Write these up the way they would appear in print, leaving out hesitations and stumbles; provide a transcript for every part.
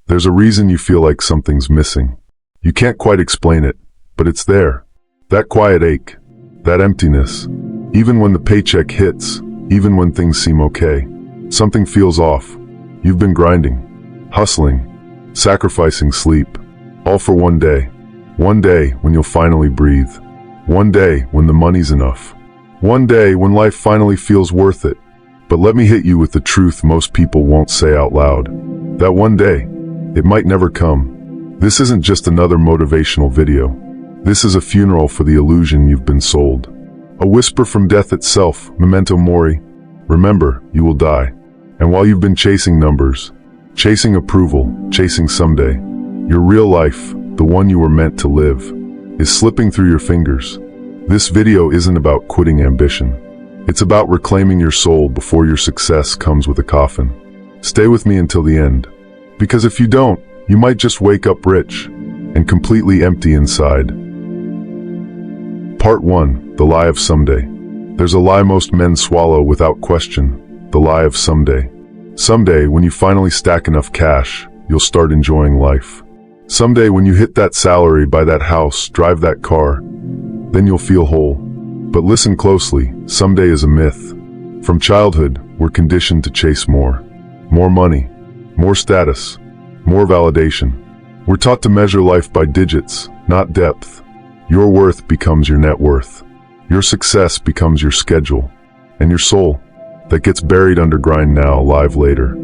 There's a reason you feel like something's missing. You can't quite explain it, but it's there. That quiet ache, that emptiness. Even when the paycheck hits, even when things seem okay, something feels off. You've been grinding, hustling, sacrificing sleep, all for one day. One day when you'll finally breathe. One day when the money's enough. One day when life finally feels worth it. But let me hit you with the truth most people won't say out loud. That one day, it might never come. This isn't just another motivational video. This is a funeral for the illusion you've been sold. A whisper from death itself, Memento Mori. Remember, you will die. And while you've been chasing numbers, chasing approval, chasing someday, your real life, the one you were meant to live, is slipping through your fingers. This video isn't about quitting ambition. It's about reclaiming your soul before your success comes with a coffin. Stay with me until the end. Because if you don't, you might just wake up rich and completely empty inside. Part 1. The Lie of Someday. There's a lie most men swallow without question. The lie of someday. Someday, when you finally stack enough cash, you'll start enjoying life. Someday, when you hit that salary, buy that house, drive that car, then you'll feel whole. But listen closely, someday is a myth. From childhood, we're conditioned to chase more. More money, more status, more validation. We're taught to measure life by digits, not depth. Your worth becomes your net worth. Your success becomes your schedule. And your soul, that gets buried under grind now, alive later.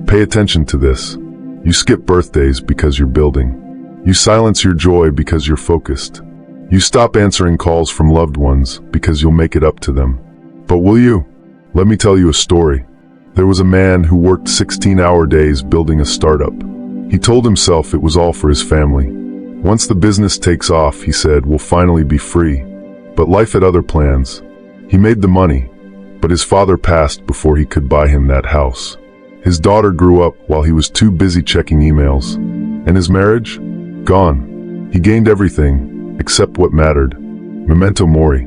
Pay attention to this. You skip birthdays because you're building. You silence your joy because you're focused. You stop answering calls from loved ones because you'll make it up to them. But will you? Let me tell you a story. There was a man who worked 16-hour days building a startup. He told himself it was all for his family. Once the business takes off, he said, we'll finally be free. But life had other plans. He made the money, but his father passed before he could buy him that house. His daughter grew up while he was too busy checking emails. And his marriage? Gone. He gained everything except what mattered. Memento Mori.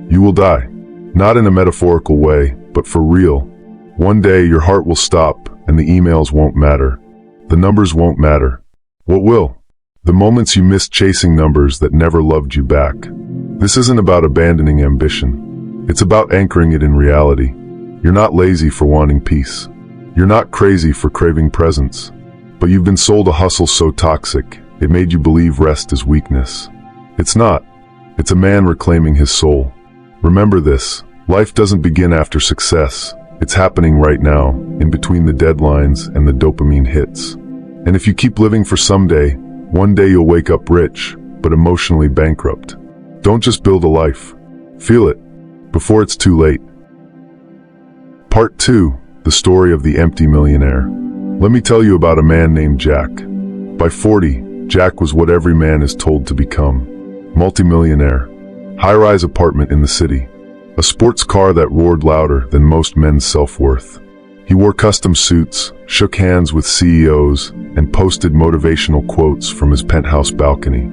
You will die. Not in a metaphorical way, but for real. One day your heart will stop and the emails won't matter. The numbers won't matter. What will? The moments you missed chasing numbers that never loved you back. This isn't about abandoning ambition. It's about anchoring it in reality. You're not lazy for wanting peace. You're not crazy for craving presence. But you've been sold a hustle so toxic, it made you believe rest is weakness. It's not. It's a man reclaiming his soul. Remember this, life doesn't begin after success. It's happening right now, in between the deadlines and the dopamine hits. And if you keep living for someday, one day you'll wake up rich, but emotionally bankrupt. Don't just build a life. Feel it, before it's too late. Part 2. The Story of the Empty Millionaire. Let me tell you about a man named Jack. By 40, Jack was what every man is told to become. Multimillionaire. High-rise apartment in the city. A sports car that roared louder than most men's self-worth. He wore custom suits, shook hands with CEOs, and posted motivational quotes from his penthouse balcony.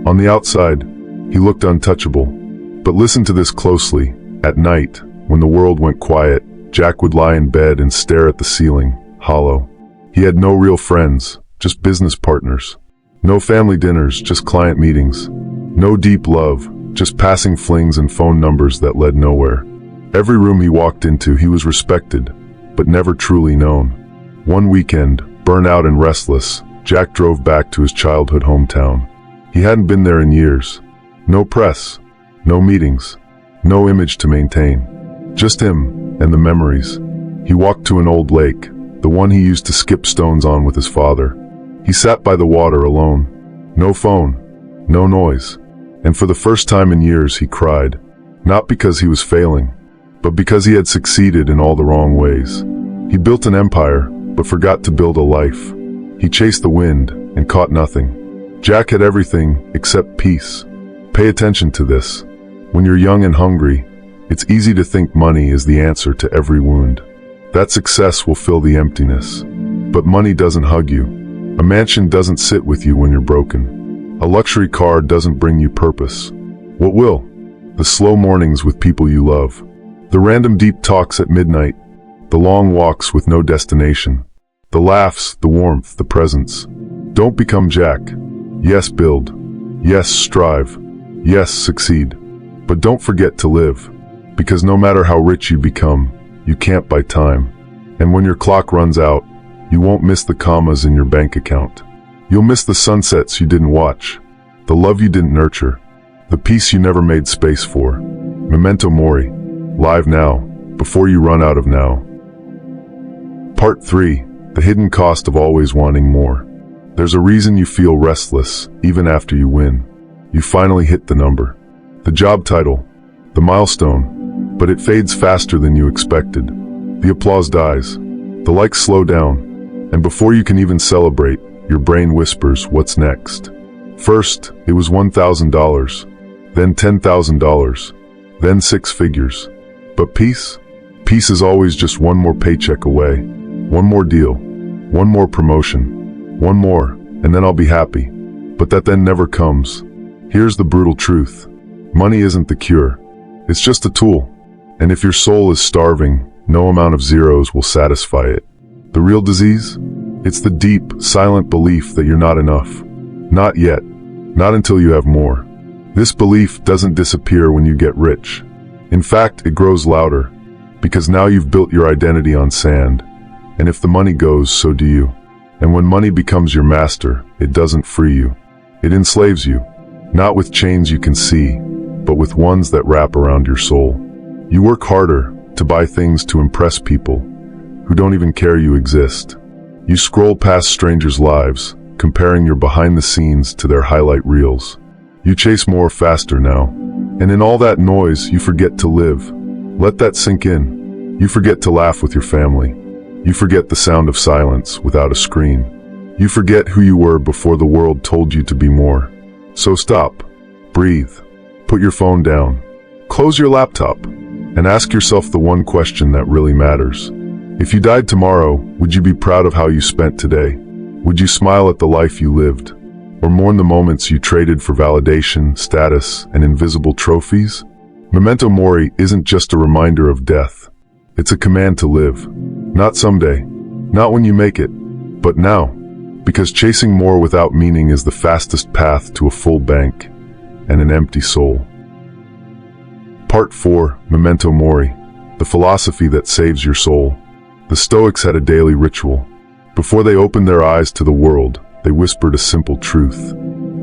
On the outside, he looked untouchable. But listen to this closely. At night, when the world went quiet, Jack would lie in bed and stare at the ceiling, hollow. He had no real friends, just business partners. No family dinners, just client meetings. No deep love, just passing flings and phone numbers that led nowhere. Every room he walked into, he was respected, but never truly known. One weekend, burnout and restless, Jack drove back to his childhood hometown. He hadn't been there in years. No press, no meetings, no image to maintain. Just him and the memories. He walked to an old lake, the one he used to skip stones on with his father. He sat by the water alone. No phone, no noise. And for the first time in years he cried. Not because he was failing, but because he had succeeded in all the wrong ways. He built an empire, but forgot to build a life. He chased the wind and caught nothing. Jack had everything except peace. Pay attention to this. When you're young and hungry, it's easy to think money is the answer to every wound. That success will fill the emptiness. But money doesn't hug you. A mansion doesn't sit with you when you're broken. A luxury car doesn't bring you purpose. What will? The slow mornings with people you love. The random deep talks at midnight. The long walks with no destination. The laughs, the warmth, the presence. Don't become Jack. Yes, build. Yes, strive. Yes, succeed. But don't forget to live. Because no matter how rich you become, you can't buy time. And when your clock runs out, you won't miss the commas in your bank account. You'll miss the sunsets you didn't watch, the love you didn't nurture, the peace you never made space for. Memento Mori. Live now, before you run out of now. Part 3. The hidden cost of always wanting more. There's a reason you feel restless, even after you win. You finally hit the number, the job title, the milestone, but it fades faster than you expected. The applause dies, the likes slow down, and before you can even celebrate, your brain whispers, what's next? First, it was $1,000, then $10,000, then 6 figures. But peace? Peace is always just one more paycheck away, one more deal, one more promotion, one more, and then I'll be happy. But that then never comes. Here's the brutal truth. Money isn't the cure. It's just a tool. And if your soul is starving, no amount of zeros will satisfy it. The real disease? It's the deep, silent belief that you're not enough. Not yet. Not until you have more. This belief doesn't disappear when you get rich. In fact, it grows louder. Because now you've built your identity on sand. And if the money goes, so do you. And when money becomes your master, it doesn't free you. It enslaves you. Not with chains you can see, but with ones that wrap around your soul. You work harder to buy things to impress people who don't even care you exist. You scroll past strangers' lives, comparing your behind the scenes to their highlight reels. You chase more faster now. And in all that noise, you forget to live. Let that sink in. You forget to laugh with your family. You forget the sound of silence without a screen. You forget who you were before the world told you to be more. So stop, breathe, put your phone down, close your laptop, and ask yourself the one question that really matters. If you died tomorrow, would you be proud of how you spent today? Would you smile at the life you lived? Or mourn the moments you traded for validation, status, and invisible trophies? Memento Mori isn't just a reminder of death. It's a command to live. Not someday, not when you make it, but now. Because chasing more without meaning is the fastest path to a full bank and an empty soul. Part 4. Memento Mori. The philosophy that saves your soul. The Stoics had a daily ritual. Before they opened their eyes to the world, they whispered a simple truth.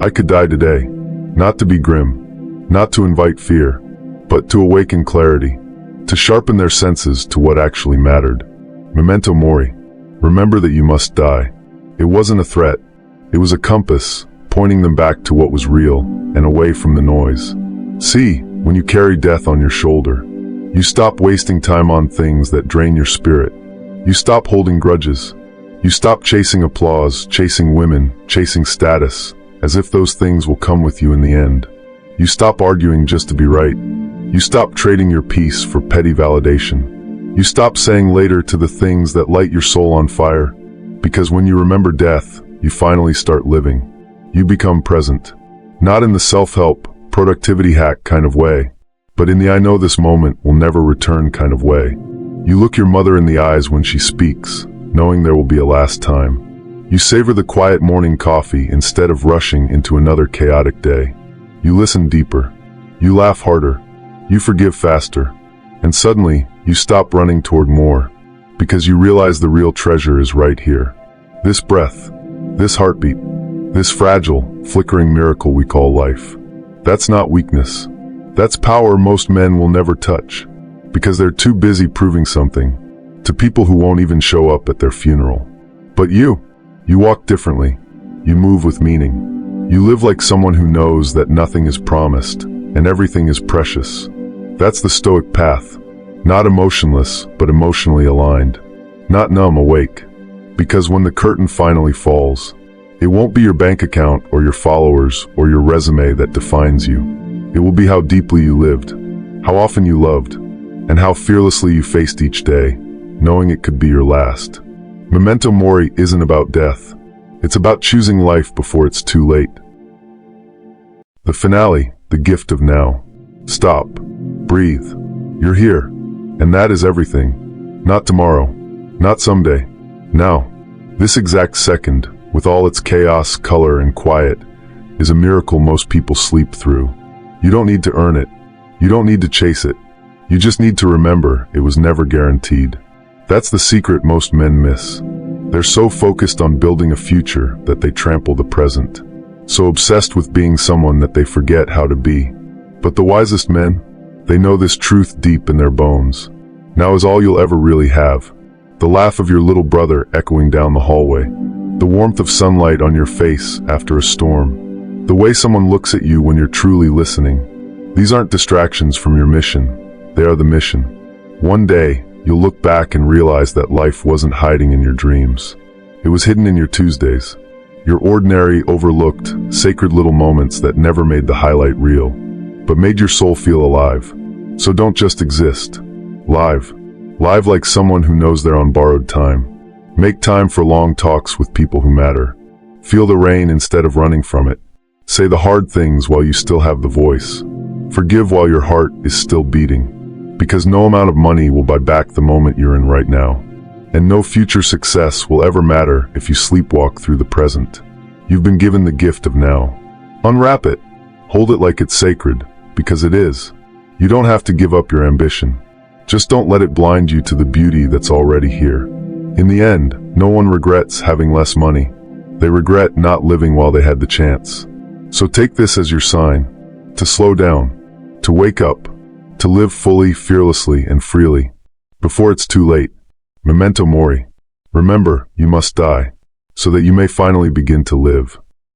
I could die today, not to be grim, not to invite fear, but to awaken clarity, to sharpen their senses to what actually mattered. Memento Mori. Remember that you must die. It wasn't a threat. It was a compass, pointing them back to what was real and away from the noise. See, when you carry death on your shoulder, you stop wasting time on things that drain your spirit. You stop holding grudges. You stop chasing applause, chasing women, chasing status, as if those things will come with you in the end. You stop arguing just to be right. You stop trading your peace for petty validation. You stop saying later to the things that light your soul on fire. Because when you remember death, you finally start living. You become present. Not in the self-help, productivity hack kind of way, but in the I know this moment will never return kind of way. You look your mother in the eyes when she speaks, knowing there will be a last time. You savor the quiet morning coffee instead of rushing into another chaotic day. You listen deeper. You laugh harder. You forgive faster. And suddenly, you stop running toward more. Because you realize the real treasure is right here. This breath, this heartbeat, this fragile, flickering miracle we call life. That's not weakness. That's power most men will never touch. Because they're too busy proving something to people who won't even show up at their funeral. But you walk differently. You move with meaning. You live like someone who knows that nothing is promised and everything is precious. That's the Stoic path. Not emotionless, but emotionally aligned. Not numb, awake. Because when the curtain finally falls, it won't be your bank account or your followers or your resume that defines you. It will be how deeply you lived, how often you loved, and how fearlessly you faced each day, knowing it could be your last. Memento Mori isn't about death. It's about choosing life before it's too late. The finale, the gift of now. Stop. Breathe. You're here. And that is everything. Not tomorrow. Not someday. Now. This exact second, with all its chaos, color, and quiet, is a miracle most people sleep through. You don't need to earn it. You don't need to chase it. You just need to remember it was never guaranteed. That's the secret most men miss. They're so focused on building a future that they trample the present. So obsessed with being someone that they forget how to be. But the wisest men, they know this truth deep in their bones. Now is all you'll ever really have. The laugh of your little brother echoing down the hallway. The warmth of sunlight on your face after a storm. The way someone looks at you when you're truly listening. These aren't distractions from your mission. They are the mission. One day, you'll look back and realize that life wasn't hiding in your dreams. It was hidden in your Tuesdays. Your ordinary, overlooked, sacred little moments that never made the highlight reel, but made your soul feel alive. So don't just exist. Live. Live like someone who knows they're on borrowed time. Make time for long talks with people who matter. Feel the rain instead of running from it. Say the hard things while you still have the voice. Forgive while your heart is still beating. Because no amount of money will buy back the moment you're in right now. And no future success will ever matter if you sleepwalk through the present. You've been given the gift of now. Unwrap it. Hold it like it's sacred, because it is. You don't have to give up your ambition. Just don't let it blind you to the beauty that's already here. In the end, no one regrets having less money. They regret not living while they had the chance. So take this as your sign. To slow down. To wake up. To live fully, fearlessly, and freely. Before it's too late. Memento Mori. Remember, you must die, so that you may finally begin to live.